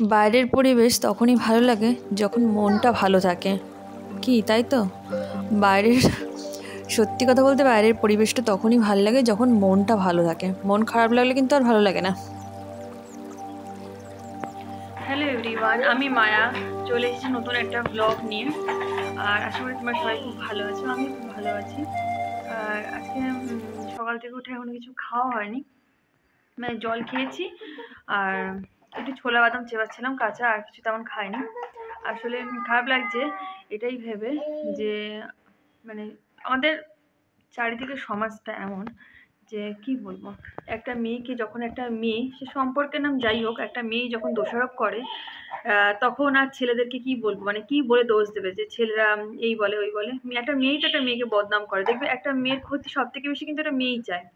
বাইরের পরিবেশ তখনই ভালো লাগে যখন মনটা ভালো থাকে, কি তাই তো? বাইরের সত্যি কথা বলতে বাইরের পরিবেশটা তখনই ভালো লাগে যখন মনটা ভালো থাকে। মন খারাপ লাগলে কিন্তু আর ভালো লাগে না। হ্যালো এভরিওয়ান, আমি মায়া চলে এসেছি নতুন একটা ব্লগ নিয়ে। আর আশা করি তোমরা সবাই খুব ভালো আছো, আমি খুব ভালো আছি। আর আজকে সকাল থেকে উঠে এখন কিছু খাওয়া হয়নি, মানে জল খেয়েছি আর একটু ছোলা বাদাম চেবাচ্ছিলাম কাঁচা, আর কিছু তেমন খাইনি। আসলে খারাপ লাগছে এটাই ভেবে যে মানে আমাদের চারিদিকে সমাজটা এমন যে কি বলবো, একটা মেয়েকে যখন একটা মেয়ে, সে সম্পর্কের নাম যাই হোক, একটা মেয়ে যখন দোষারোপ করে তখন আর ছেলেদেরকে কি বলবো, মানে কি বলে দোষ দেবে যে ছেলেরা এই বলে ওই বলে। একটা মেয়েই তো একটা মেয়েকে বদনাম করে। দেখবে একটা মেয়ের ক্ষতি সব থেকে বেশি কিন্তু একটা মেয়েই চায়।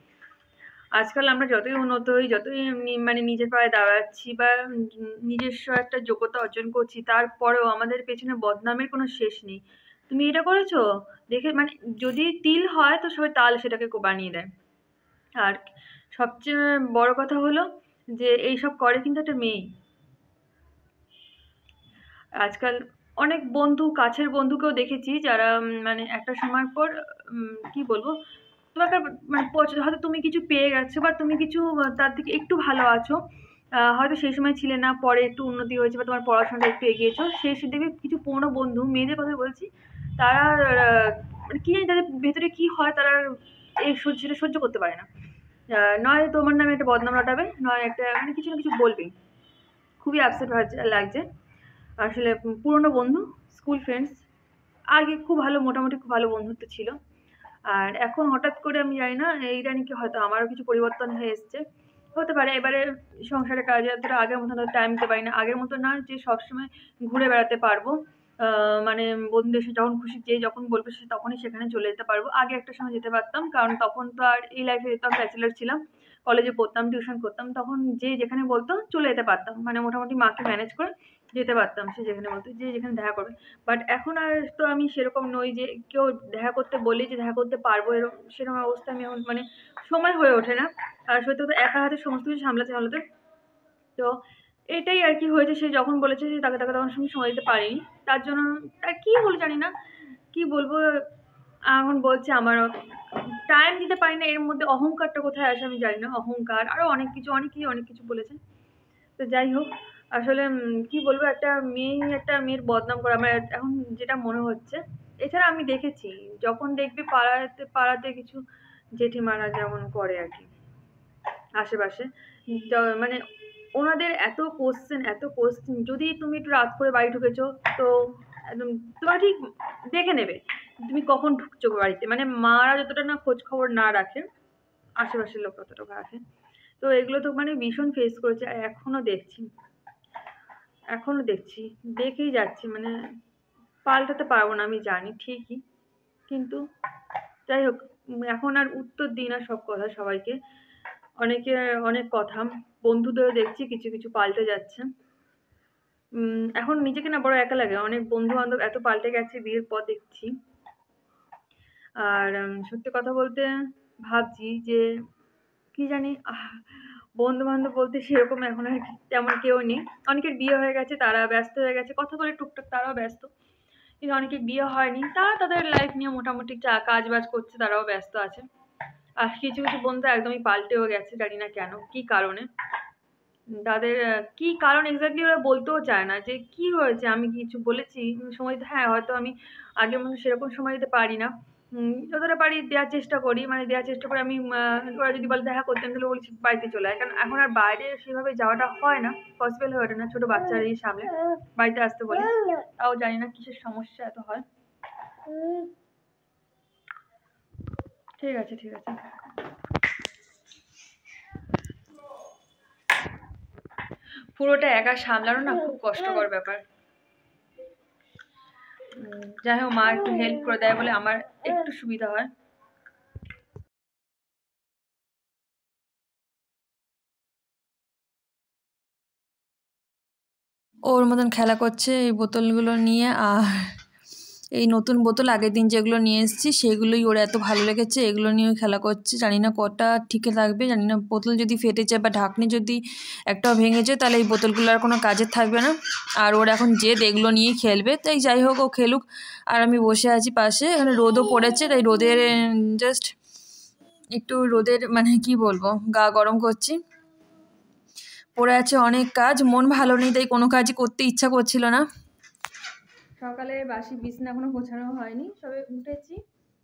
আজকাল আমরা যতই উন্নত হই, যতই মানে নিজের পায়ে দাঁড়াচ্ছি বা নিজস্ব একটা যোগ্যতা অর্জন করছি, তারপরেও আমাদের পেছনে বদনামের কোনো শেষ নেই। তুমি এটা করেছো দেখে, মানে যদি তিল হয় তো সবাই তাল সেটাকে বানিয়ে দেয়। আর সবচেয়ে বড় কথা হলো যে এইসব করে কিন্তু একটা মেয়ে। আজকাল অনেক বন্ধু, কাছের বন্ধুকেও দেখেছি যারা মানে একটা সময় পর কি বলবো, তোমাকে মানে হয়তো তুমি কিছু পেয়ে গেছো বা তুমি কিছু তার থেকে একটু ভালো আছো, হয়তো সেই সময় ছিলে না, পরে একটু উন্নতি হয়েছে বা তোমার পড়াশোনাটা একটু এগিয়েছো, সেই দেখবে কিছু পুরনো বন্ধু, মেয়েদের কথা বলছি, তারা মানে কি জানি তাদের ভেতরে কি হয়, তারা এই সেটা সহ্য করতে পারে না। নয় তোমার নামে একটা বদনাম রটাবে, নয় একটা মানে কিছু না কিছু বলবে। খুবই আপসেট লাগছে আসলে। পুরনো বন্ধু, স্কুল ফ্রেন্ডস, আগে খুব ভালো, মোটামুটি খুব ভালো বন্ধুত্ব ছিল। আর এখন হঠাৎ করে আমি জানি না, ইদানিং কি হয়তো আমারও কিছু পরিবর্তন হয়ে এসছে, হতে পারে। এবারে সংসারের কাজে এতটা আগের মতো টাইম দিতে পারি না, আগের মতো না যে সবসময় ঘুরে বেড়াতে পারবো। মানে বন্ধুদের সাথে যখন খুশি, যে যখন বলবে সে তখনই সেখানে চলে যেতে পারবো। আগে একটা সময় যেতে পারতাম, কারণ তখন তো আর এই লাইফে যেতাম, ব্যাচেলার ছিলাম, কলেজে পড়তাম, টিউশন করতাম, তখন যে যেখানে বলতো চলে যেতে পারতাম, মানে মোটামুটি মাকে ম্যানেজ করে যেতে পারতাম, সে যেখানে বলতো, যে যেখানে দেখা করবে। বাট এখন আর তো আমি সেরকম নই যে কেউ দেখা করতে বললেই যে দেখা করতে পারবো, এরকম সেরকম অবস্থা আমি এখন, মানে সময় হয়ে ওঠে না। আর সত্যি কথা, একা হাতে সমস্ত কিছু সামলাতে। তো এটাই আর কি হয়েছে, সে যখন বলেছে যে তাকে তখন সময় দিতে পারিনি, তার জন্য তার কি বলে জানি না, কি বলবো। এখন বলছে আমার টাইম দিতে পারি না, এর মধ্যে অহংকারটা কোথায় আসে আমি জানি না। অহংকার আরো অনেক কিছু, অনেক কিছু বলেছে। তো যাই হোক, আসলে কি বলবো, একটা মেয়ের বদনাম করা আমার এখন যেটা মনে হচ্ছে। এছাড়া আমি দেখেছি, যখন দেখবি পাড়াতে কিছু জেঠিমারা যেমন করে আর কি আশেপাশে, মানে ওনাদের এত কোশ্চেন, যদি তুমি একটু রাত করে বাড়ি ঢুকেছো তো একদম তোমার ঠিক দেখে নেবে তুমি কখন ঢুকছো বাড়িতে। মানে মারা যতটা না খোঁজ খবর না রাখে, আশেপাশের লোক ততটা রাখে। তো এগুলো তো মানে ভীষণ ফেস করেছে, আর এখনো দেখছি, দেখেই যাচ্ছি। মানে পাল্টাতে পারবো না আমি জানি ঠিকই, কিন্তু যাই হোক, এখন আর উত্তর দিই না সব কথা সবাইকে। অনেকে অনেক কথা, বন্ধুদেরও দেখছি কিছু কিছু পাল্টে যাচ্ছে। এখন নিজেকে না বড় একা লাগে, অনেক বন্ধু বান্ধব এত পাল্টে গেছে বিয়ের পর দেখছি। আর সত্যি কথা বলতে ভাবছি যে কি জানি, বন্ধু বান্ধব বলতে সেরকম এখন আর তেমন কেউ নেই। অনেকের বিয়ে হয়ে গেছে, তারা ব্যস্ত হয়ে গেছে, কথা বলে টুকটাক তারাও ব্যস্ত। কিন্তু অনেকের বিয়ে হয়নি, তারা তাদের লাইফ নিয়ে মোটামুটি কাজ বাজ করছে, তারাও ব্যস্ত আছে। আর কিছু কিছু বন্ধু একদমই পাল্টেও গেছে, জানি না কেন, কি কারণে। তাদের কি কারণ এক্স্যাক্টলি ওরা বলতেও চায় না যে কি হয়েছে, আমি কিছু বলেছি সময় দিতে। হ্যাঁ, হয়তো আমি আগের মতো সেরকম সময় দিতে পারি না, যতটা পারি দেওয়ার চেষ্টা করি, মানে দেওয়ার চেষ্টা করে আমি। ওরা যদি বলে দেখা করতে, আমি তাহলে বলছি বাড়িতে চলে আয়, কারণ এখন আর বাইরে সেভাবে যাওয়াটা হয় না, পসিবল হয়ে ওঠে না, ছোট বাচ্চারা এই সামনে বাড়িতে আসতে বলে। তাও জানি না কিসের সমস্যা এত হয়। ঠিক আছে। পুরোটা একা সামলানো না খুব কষ্টকর ব্যাপার। যাই হোক, মা একটু হেল্প করে দেয় বলে আমার একটু সুবিধা হয়। ওর মতন খেলা করছে এই বোতলগুলো নিয়ে, আর এই নতুন বোতল আগের দিন যেগুলো নিয়ে এসেছি সেগুলোই ওর এত ভালো লেগেছে, এগুলো নিয়েও খেলা করছে। জানি না কটা ঠিক থাকবে, জানি না। বোতল যদি ফেটে যায় বা ঢাকনি যদি একটাও ভেঙে যায় তাহলে এই বোতলগুলো আর কোনো কাজের থাকবে না। আর ওর এখন জেদ এগুলো নিয়েই খেলবে, তাই যাই হোক ও খেলুক। আর আমি বসে আছি পাশে, এখানে রোদও পড়েছে, তাই রোদের জাস্ট একটু রোদের মানে কি বলবো, গা গরম করছি। পড়ে আছে অনেক কাজ, মন ভালো নেই তাই কোনো কাজই করতে ইচ্ছা করছিল না। সকালে বাসি বিছানা এখনো গোছানো হয়নি, সবে উঠেছি,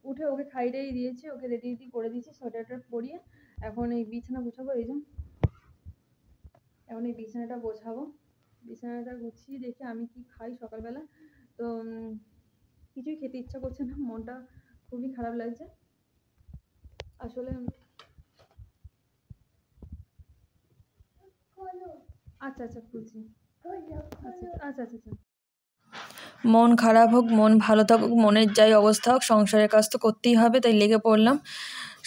উঠে ওকে খাইয়েই দিয়েছি, ওকে রেডি করে দিয়েছি সোয়েটারটা পরিয়ে। এখন এই বিছানা গোছাবো, এই যে এখন এই বিছানাটা গোছাবো। বিছানাটা গুছিয়ে দেখে আমি কি খাই সকালবেলা, তো কিছুই খেতে ইচ্ছা করছে না, মনটা খুবই খারাপ লাগছে আসলে। আচ্ছা আচ্ছা খুলছি, আচ্ছা আচ্ছা আচ্ছা। মন খারাপ হোক মন ভালো থাকুক, মনের যাই অবস্থা হোক, সংসারের কাজ তো করতেই হবে, তাই লেগে পড়লাম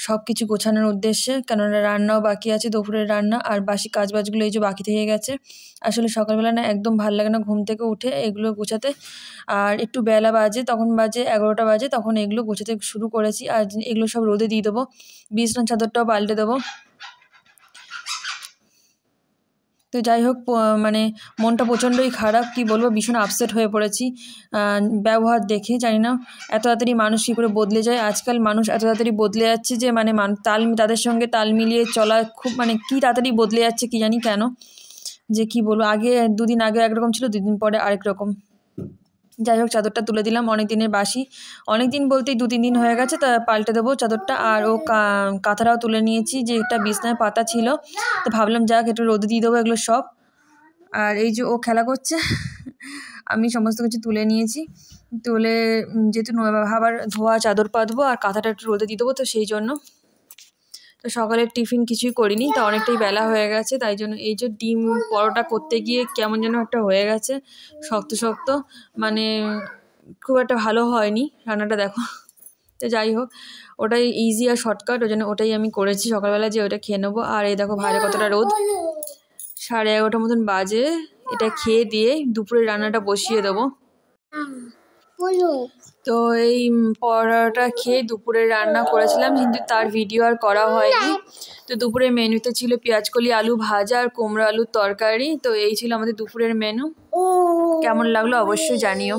সব কিছু গোছানোর উদ্দেশ্যে। কেননা রান্নাও বাকি আছে, দুপুরের রান্না, আর বাসি কাজবাজগুলো এই যে বাকি থেকে গেছে। আসলে সকালবেলা না একদম ভালো লাগে না ঘুম থেকে উঠে এগুলো গোছাতে। আর একটু বেলা বাজে, তখন বাজে 11টা বাজে, তখন এগুলো গোছাতে শুরু করেছি। আর এগুলো সব রোদে দিয়ে দেবো, বিছানার চাদরটাও পাল্টে দেবো। তো যাই হোক, মানে মনটা প্রচণ্ডই খারাপ, কি বলবো, ভীষণ আপসেট হয়ে পড়েছি ব্যবহার দেখে। জানি না এত তাড়াতাড়ি মানুষ কী করে বদলে যায়, আজকাল মানুষ এত তাড়াতাড়ি বদলে যাচ্ছে যে মানে তাদের সঙ্গে তাল মিলিয়ে চলা খুব মানে কি তাড়াতাড়ি বদলে যাচ্ছে কি জানি কেন, যে কি বলবো, আগে 2 দিন আগে একরকম ছিল, 2 দিন পরে আরেক রকম। যাই হোক, চাদরটা তুলে দিলাম, অনেক দিনের বাসি, অনেক দিন বলতেই 2-3 দিন হয়ে গেছে, তা পাল্টে দেবো চাদরটা। আর ও কাঁথাটাও তুলে নিয়েছি, যে একটা বিছনায় পাতা ছিল, তো ভাবলাম যাক একটু রোদে দিয়ে দেবো এগুলো সব। আর এই যে ও খেলা করছে, আমি সমস্ত কিছু তুলে নিয়েছি, তুলে যেহেতু আবার ধোয়া চাদর পাতবো আর কাঁথাটা একটু রোদে দিয়ে দেবো, তো সেই জন্য। তো সকালের টিফিন কিছুই করিনি, তা অনেকটাই বেলা হয়ে গেছে, তাই জন্য এই যে ডিম পরোটা করতে গিয়ে কেমন যেন একটা হয়ে গেছে, শক্ত শক্ত, মানে খুব একটা ভালো হয়নি রান্নাটা, দেখো। তো যাই হোক, ওটাই ইজি আর শর্টকাট, ওই জন্য ওটাই আমি করেছি সকালবেলা, যে ওটা খেয়ে নেবো। আর এই দেখো বাইরে কতটা রোদ, 11:30 মতন বাজে। এটা খেয়ে দিয়ে দুপুরের রান্নাটা বসিয়ে দেবো। তো এই পরোটা খেয়ে দুপুরের রান্না করেছিলাম, কিন্তু তার ভিডিও আর করা হয়নি। তো দুপুরের মেনুতে ছিল পেঁয়াজকলি আলু ভাজা আর কুমড়ো আলুর তরকারি। তো এই ছিল আমাদের দুপুরের মেনু। কেমন লাগলো অবশ্যই জানিও।